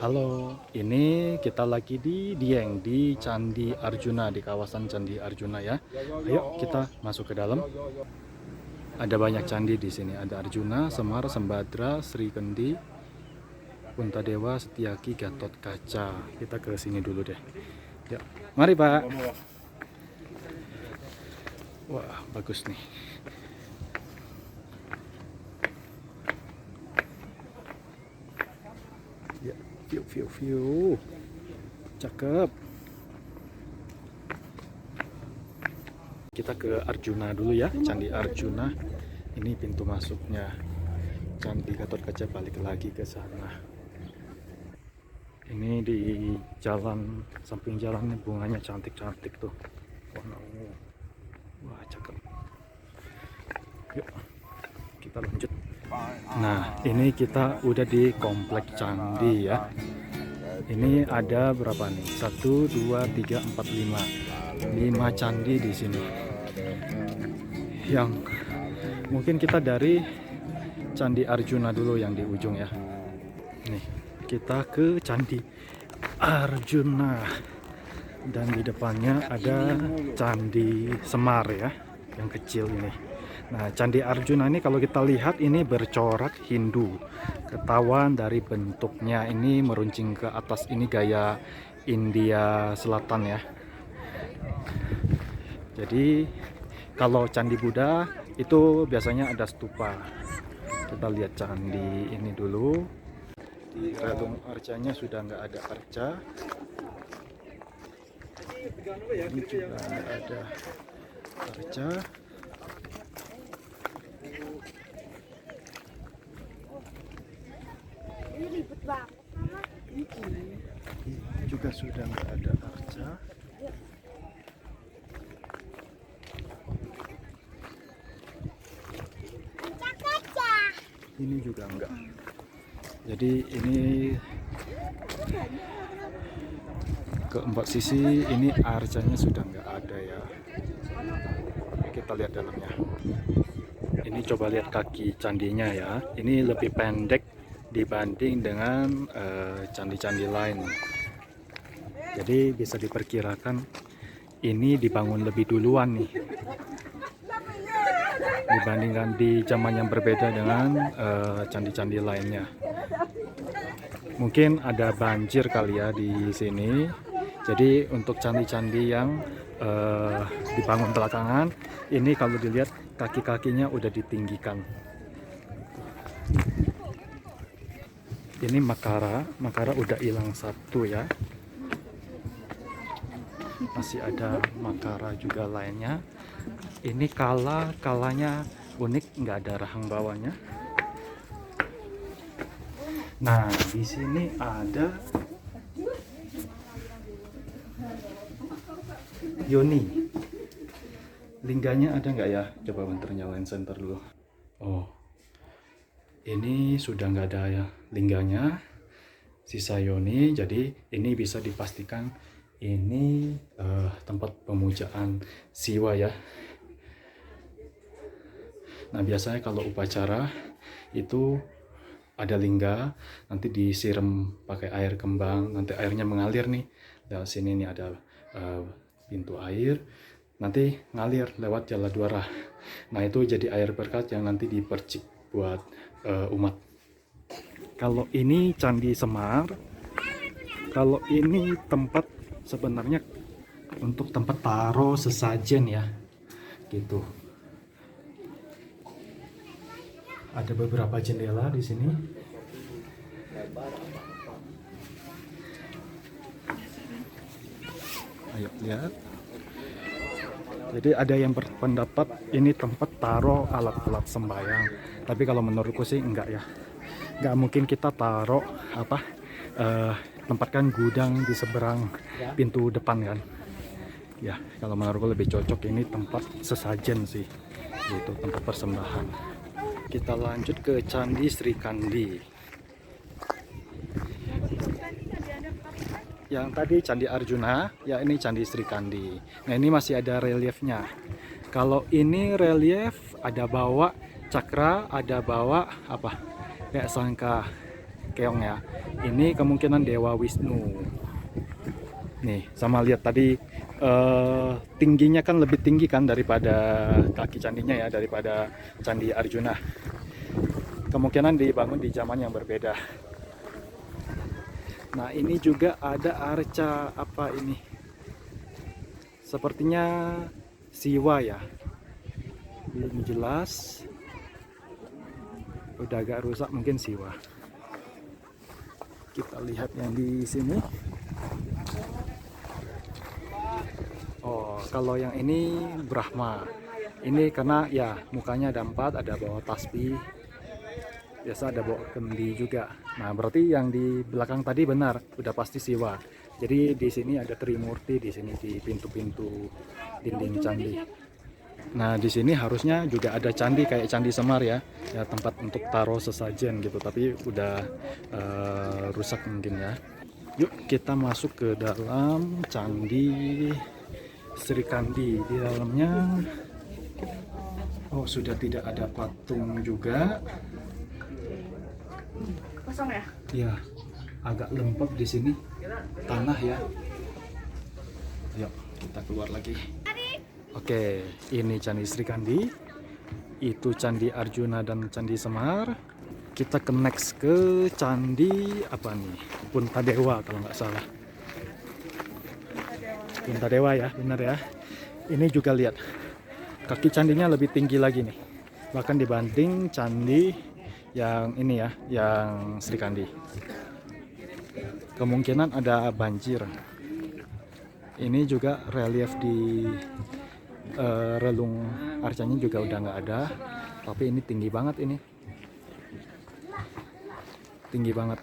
Halo, ini kita lagi di Dieng, di Candi Arjuna, di kawasan Candi Arjuna ya. Ayo kita masuk ke dalam. Ada banyak candi di sini. Ada Arjuna, Semar, Sembadra, Sri Kendi, Puntadewa, Setyaki, Gatot Kaca. Kita ke sini dulu deh. Ya, mari Pak. Wah, bagus nih. Ya, view. Cakep. Kita ke Arjuna dulu ya, Candi Arjuna. Ini pintu masuknya. Candi Gatot Kaca, balik lagi ke sana. Ini di jalan, samping jalannya bunganya cantik-cantik tuh. Wah, cakep. Yuk, kita lanjut. Nah, ini kita udah di komplek candi ya. Ini ada berapa nih? 1, 2, 3, 4, 5. 5 candi di sini. Yang mungkin kita dari Candi Arjuna dulu yang di ujung ya. Nih, kita ke Candi Arjuna. Dan di depannya ada Candi Semar ya, yang kecil ini. Nah, Candi Arjuna ini kalau kita lihat ini bercorak Hindu. Ketahuan dari bentuknya, ini meruncing ke atas, ini gaya India Selatan ya. Jadi kalau Candi Buddha itu biasanya ada stupa. Kita lihat candi ini dulu. Di relung arcanya sudah nggak ada arca. Ini juga nggak ada arca. Ini juga sudah nggak ada arca. Ini juga enggak. Jadi ini keempat sisi ini arcanya sudah enggak ada ya. Kita lihat dalamnya. Ini coba lihat kaki candinya ya. Ini lebih pendek dibanding dengan candi-candi lain. Jadi bisa diperkirakan ini dibangun lebih duluan nih, dibandingkan di zaman yang berbeda dengan candi-candi lainnya. Mungkin ada banjir kali ya di sini. Jadi untuk candi-candi yang dibangun belakangan, ini kalau dilihat kaki-kakinya udah ditinggikan. Ini Makara udah hilang satu ya. Masih ada Makara juga lainnya. Ini kalanya unik, nggak ada rahang bawahnya. Nah, di sini ada Yoni. Lingganya ada nggak ya? Coba bentar nyalain senter dulu. Oh, ini sudah nggak ada ya lingganya. Sisa Yoni. Jadi ini bisa dipastikan ini tempat pemujaan Siwa ya. Nah, biasanya kalau upacara itu ada lingga, nanti disiram pakai air kembang, nanti airnya mengalir nih. Dari sini nih ada pintu air, nanti ngalir lewat jala duara. Nah, itu jadi air berkat yang nanti dipercik buat umat. Kalau ini Candi Semar, kalau ini tempat sebenarnya untuk tempat taruh sesajen ya, gitu. Ada beberapa jendela di sini. Ayo lihat. Jadi ada yang berpendapat ini tempat taruh alat-alat sembahyang. Tapi kalau menurutku sih enggak ya. Enggak mungkin kita taruh tempatkan gudang di seberang pintu depan kan. Ya, kalau menurutku lebih cocok ini tempat sesajen sih. Yaitu tempat persembahan. Kita lanjut ke Candi Sri Kandi. Yang tadi Candi Arjuna, ya ini Candi Sri Kandi. Nah, ini masih ada reliefnya. Kalau ini relief ada bawa cakra, ada bawa apa? Kayak sangka keong ya. Ini kemungkinan Dewa Wisnu. Nih, sama lihat tadi tingginya kan lebih tinggi kan daripada kaki candinya ya, daripada Candi Arjuna. Kemungkinan dibangun di zaman yang berbeda. Nah, ini juga ada arca apa ini? Sepertinya Siwa ya. Belum jelas. Udah agak rusak, mungkin Siwa. Kita lihat yang di sini. Oh, kalau yang ini Brahma. Ini karena ya mukanya ada 4, ada bawa tasbih. Biasa ada bawa kendi juga. Nah, berarti yang di belakang tadi benar, udah pasti Siwa. Jadi di sini ada Trimurti di sini di pintu-pintu dinding candi. Nah, di sini harusnya juga ada candi kayak Candi Semar ya. Ya, tempat untuk taruh sesajen gitu, tapi udah rusak mungkin ya. Yuk kita masuk ke dalam Candi Sri Kandi. Di dalamnya oh sudah tidak ada patung juga. Kosong ya? Ya, agak lembab di sini tanah ya. Yuk kita keluar lagi. Oke, ini Candi Sri Kandi. Itu Candi Arjuna dan Candi Semar. Kita ke next ke Candi apa nih? Puntadewa kalau nggak salah. Puntadewa ya, benar ya. Ini juga lihat kaki candinya lebih tinggi lagi nih, bahkan dibanding candi yang ini ya, yang Sri Kandi. Kemungkinan ada banjir. Ini juga relief di relung arcanya juga udah nggak ada, tapi ini tinggi banget ini. Tinggi banget.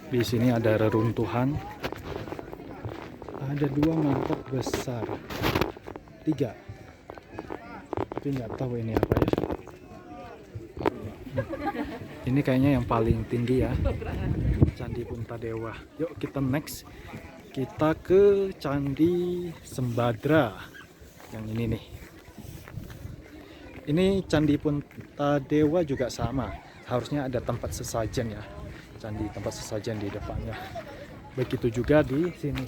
Di sini ada reruntuhan. Ada 2 mangkok besar, 3. Tapi nggak tahu ini apa ya. Ini kayaknya yang paling tinggi ya, Candi Puntadewa. Yuk kita next. Kita ke Candi Sembadra. Yang ini nih. Ini Candi Puntadewa juga sama. Harusnya ada tempat sesajen ya, candi tempat sesajen di depannya. Begitu juga di sini.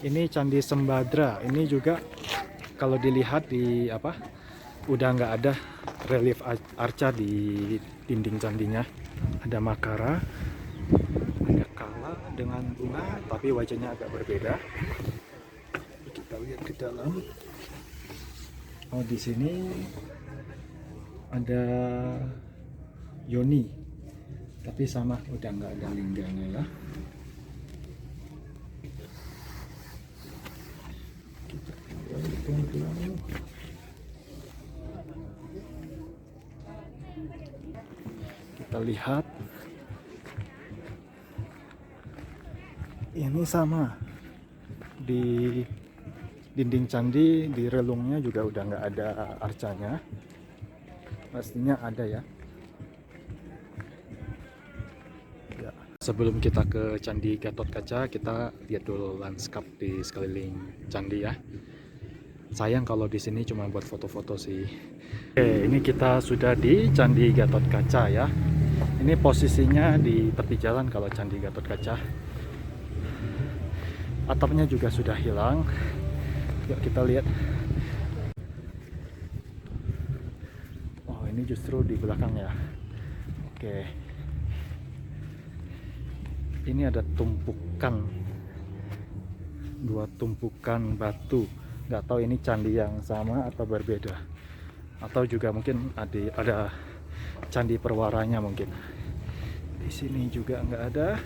Ini Candi Sembadra. Ini juga kalau dilihat di apa, udah nggak ada relief arca di dinding candinya. Ada Makara, ada Kala dengan bunga, tapi wajahnya agak berbeda. Kita lihat ke dalam. Oh, di sini ada Yoni, tapi sama, udah nggak ada lingganya ya. Kita lihat ini sama di dinding candi, di relungnya juga udah nggak ada arcanya. Pastinya ada ya. Sebelum kita ke Candi Gatotkaca, kita lihat dulu lanskap di sekeliling candi ya. Sayang kalau di sini cuma buat foto-foto sih. Oke, ini kita sudah di Candi Gatotkaca ya. Ini posisinya di tepi jalan kalau Candi Gatotkaca. Atapnya juga sudah hilang. Yuk kita lihat. Oh, ini justru di belakang ya. Oke. Ini ada tumpukan, 2 tumpukan batu. Nggak tahu ini candi yang sama atau berbeda, atau juga mungkin ada candi perwaranya mungkin. Di sini juga nggak ada.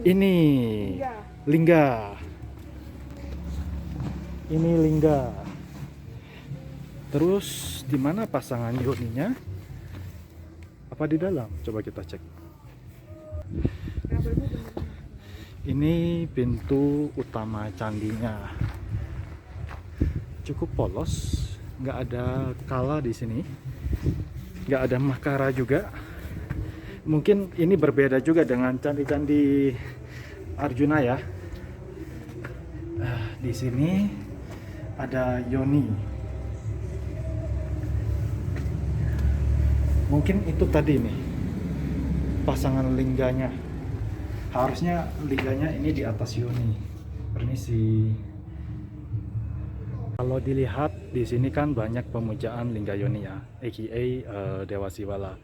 Ini lingga. Ini lingga. Terus di mana pasangan yoninya? Apa di dalam? Coba kita cek. Ini pintu utama candinya. Cukup polos, nggak ada Kala di sini, nggak ada Makara juga. Mungkin ini berbeda juga dengan candi-candi Arjuna ya. Di sini ada Yoni. Mungkin itu tadi nih pasangan lingganya. Harusnya lingganya ini di atas Yoni. Permisi. Kalau dilihat di sini kan banyak pemujaan Lingga Yoni ya, aka Dewa Siwala.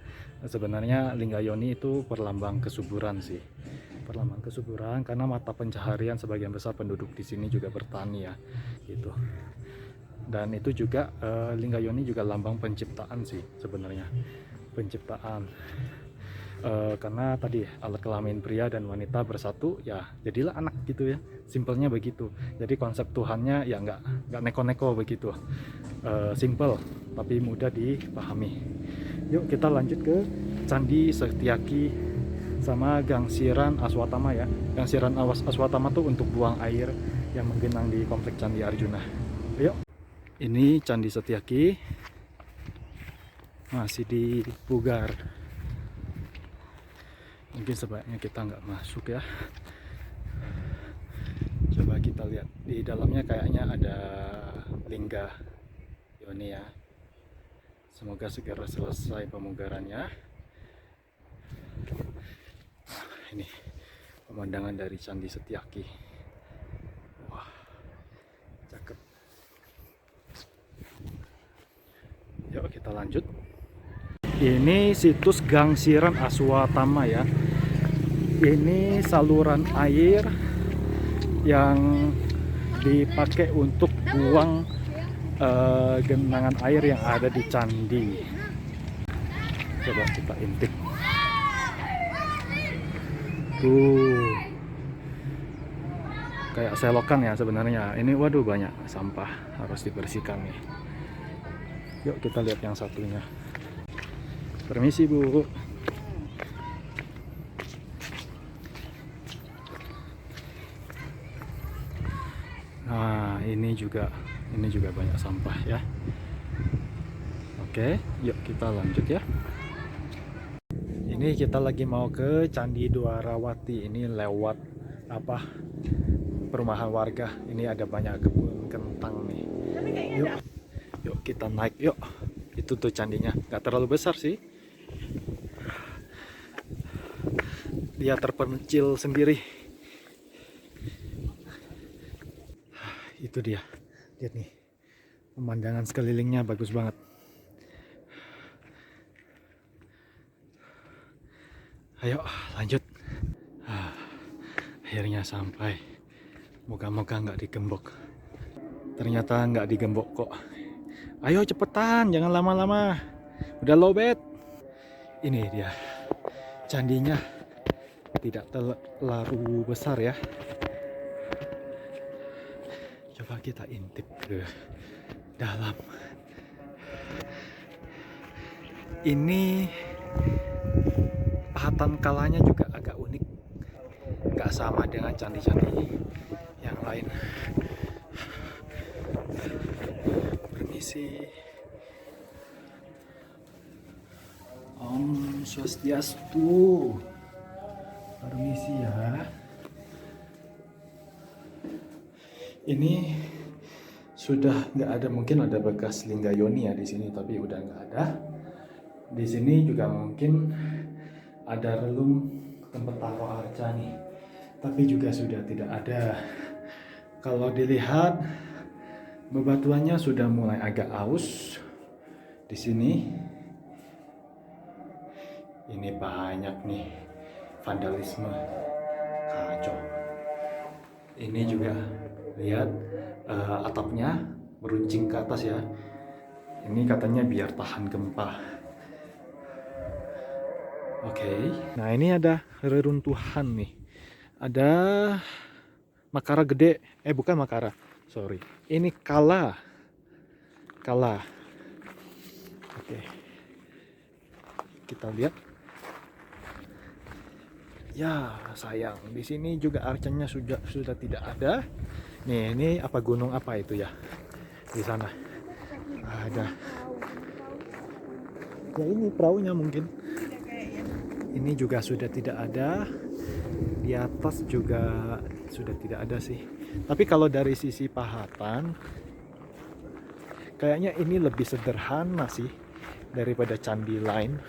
Sebenarnya Lingga Yoni itu perlambang kesuburan sih. Perlambang kesuburan karena mata pencaharian sebagian besar penduduk di sini juga bertani ya, gitu. Dan itu juga Lingga Yoni juga lambang penciptaan sih sebenarnya. Penciptaan. Karena tadi alat kelamin pria dan wanita bersatu ya jadilah anak gitu ya, simpelnya begitu. Jadi konsep Tuhannya ya nggak neko-neko begitu, simple tapi mudah dipahami. Yuk kita lanjut ke Candi Setyaki sama Gangsiran Aswatama ya. Gangsiran Aswatama tuh untuk buang air yang menggenang di komplek Candi Arjuna. Yuk, ini Candi Setyaki masih di Pugar. Mungkin sebaiknya kita nggak masuk ya. Coba kita lihat di dalamnya, kayaknya ada Lingga Yoni ya. Semoga segera selesai pemugarannya. Nah, ini pemandangan dari Candi Setyaki. Wah, cakep. Yuk kita lanjut. Ini situs Gangsiran Aswatama ya. Ini saluran air yang dipakai untuk buang genangan air yang ada di candi. Coba kita intip. Tuh, kayak selokan ya sebenarnya. Ini waduh banyak sampah, harus dibersihkan nih. Yuk kita lihat yang satunya. Permisi Bu. Nah, ini juga banyak sampah ya. Oke, yuk kita lanjut ya. Ini kita lagi mau ke Candi Dwarawati. Ini lewat perumahan warga. Ini ada banyak kebun kentang nih. Yuk kita naik yuk. Itu tuh candinya, nggak terlalu besar sih. Dia terpencil sendiri. Itu dia, lihat nih, pemandangan sekelilingnya bagus banget. Ayo lanjut. Akhirnya sampai. Moga-moga nggak digembok. Ternyata nggak digembok kok. Ayo cepetan, jangan lama-lama. Udah lowbat. Ini dia candinya, tidak terlalu besar ya. Coba kita intip ke dalam. Ini pahatan kalanya juga agak unik, nggak sama dengan candi-candi yang lain. Permisi. Om Swastiastu. Permisi ya. Ini sudah nggak ada, mungkin ada bekas Lingga Yoni ya di sini, tapi udah nggak ada. Di sini juga mungkin ada relung tempat taruh arca nih, tapi juga sudah tidak ada. Kalau dilihat bebatuannya sudah mulai agak aus di sini. Ini banyak nih vandalisme, kacau. Ini juga lihat atapnya meruncing ke atas ya. Ini katanya biar tahan gempa. Oke. Nah ini ada reruntuhan nih. Ada Makara gede. Bukan Makara. Sorry. Ini Kala. Oke. Kita lihat. Ya sayang. Di sini juga arcanya sudah tidak ada. Nih, ini apa gunung apa itu ya? Di sana ada. Ya ini perahunya mungkin. Ini juga sudah tidak ada. Di atas juga sudah tidak ada sih. Tapi kalau dari sisi pahatan, kayaknya ini lebih sederhana sih. daripada candi lain.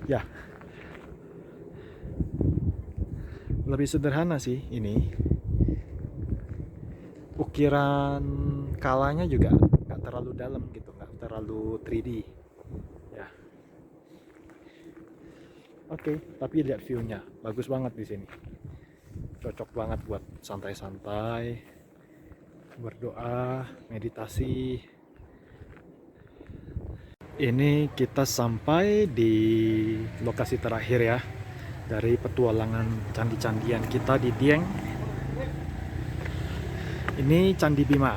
Ya, lebih sederhana sih ini. Ukiran kalanya juga nggak terlalu dalam gitu, nggak terlalu 3D. Ya, oke. Tapi lihat view-nya, bagus banget di sini. Cocok banget buat santai-santai, berdoa, meditasi. Ini kita sampai di lokasi terakhir ya dari petualangan candi-candian kita di Dieng. Ini Candi Bima.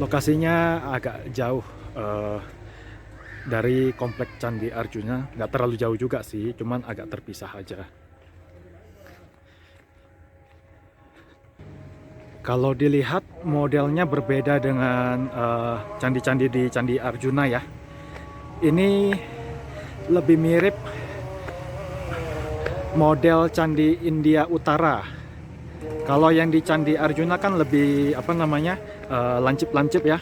Lokasinya agak jauh dari kompleks Candi Arjuna. Nggak terlalu jauh juga sih, cuman agak terpisah aja. Kalau dilihat modelnya berbeda dengan candi-candi di Candi Arjuna ya. Ini lebih mirip model Candi India Utara. Kalau yang di Candi Arjuna kan lebih lancip-lancip ya.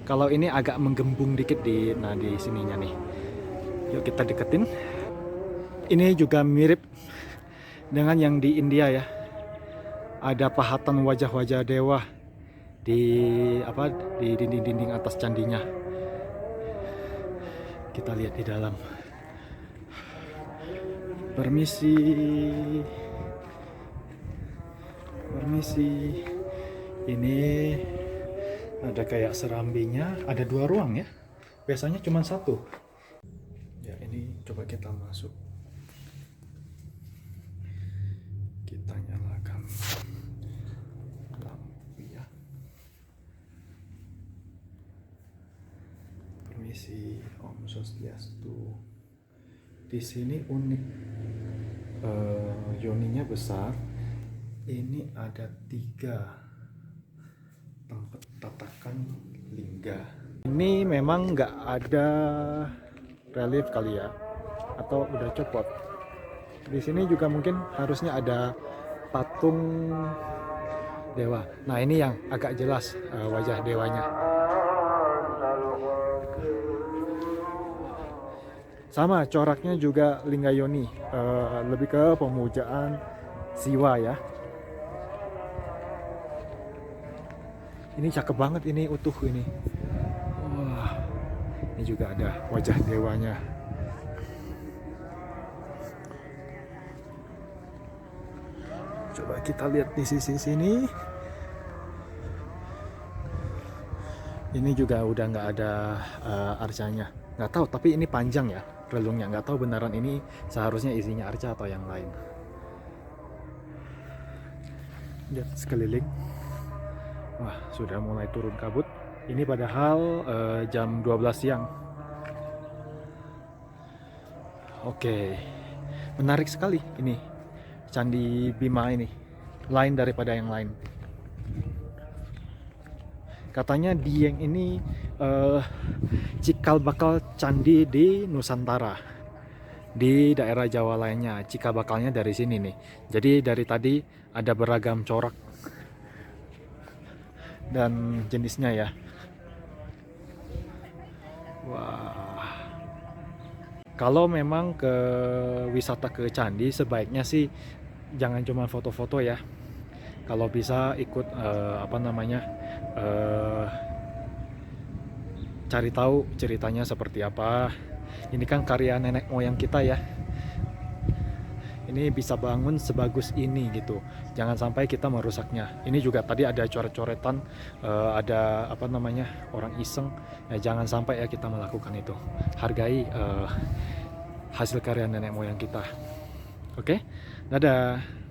Kalau ini agak menggembung dikit di sininya nih. Yuk kita deketin. Ini juga mirip dengan yang di India ya. Ada pahatan wajah-wajah dewa di dinding-dinding atas candinya. Kita lihat di dalam. Permisi. Ini ada kayak serambinya, ada 2 ruang ya. Biasanya cuma 1. Ya, ini coba kita masuk. Kita nyalakan lampu ya. Permisi, Om Swastiastu. Di sini unik, yoninya besar. Ini ada 3 tempat tatakan lingga. Ini memang nggak ada relief kali ya, atau udah copot. Di sini juga mungkin harusnya ada patung dewa. Nah ini yang agak jelas wajah dewanya. Sama coraknya juga lingga yoni, lebih ke pemujaan Siwa ya. Ini cakep banget, ini utuh ini. Wah, ini juga ada wajah dewanya. Coba kita lihat di sisi sini. Ini juga udah nggak ada arcanya. Nggak tahu, tapi ini panjang ya relungnya. Nggak tahu beneran ini seharusnya isinya arca atau yang lain. Lihat sekeliling. Wah, sudah mulai turun kabut. Ini padahal jam 12 siang. Oke. Menarik sekali ini Candi Bima ini. Lain daripada yang lain. Katanya Dieng ini cikal bakal candi di Nusantara. Di daerah Jawa lainnya, cikal bakalnya dari sini nih. Jadi dari tadi ada beragam corak dan jenisnya ya. Wah. Kalau memang ke wisata ke candi sebaiknya sih jangan cuma foto-foto ya. Kalau bisa ikut cari tahu ceritanya seperti apa. Ini kan karya nenek moyang kita ya. Ini bisa bangun sebagus ini gitu. Jangan sampai kita merusaknya. Ini juga tadi ada coret-coretan, ada orang iseng. Ya jangan sampai ya kita melakukan itu. Hargai hasil karya nenek moyang kita. Oke? Dadah.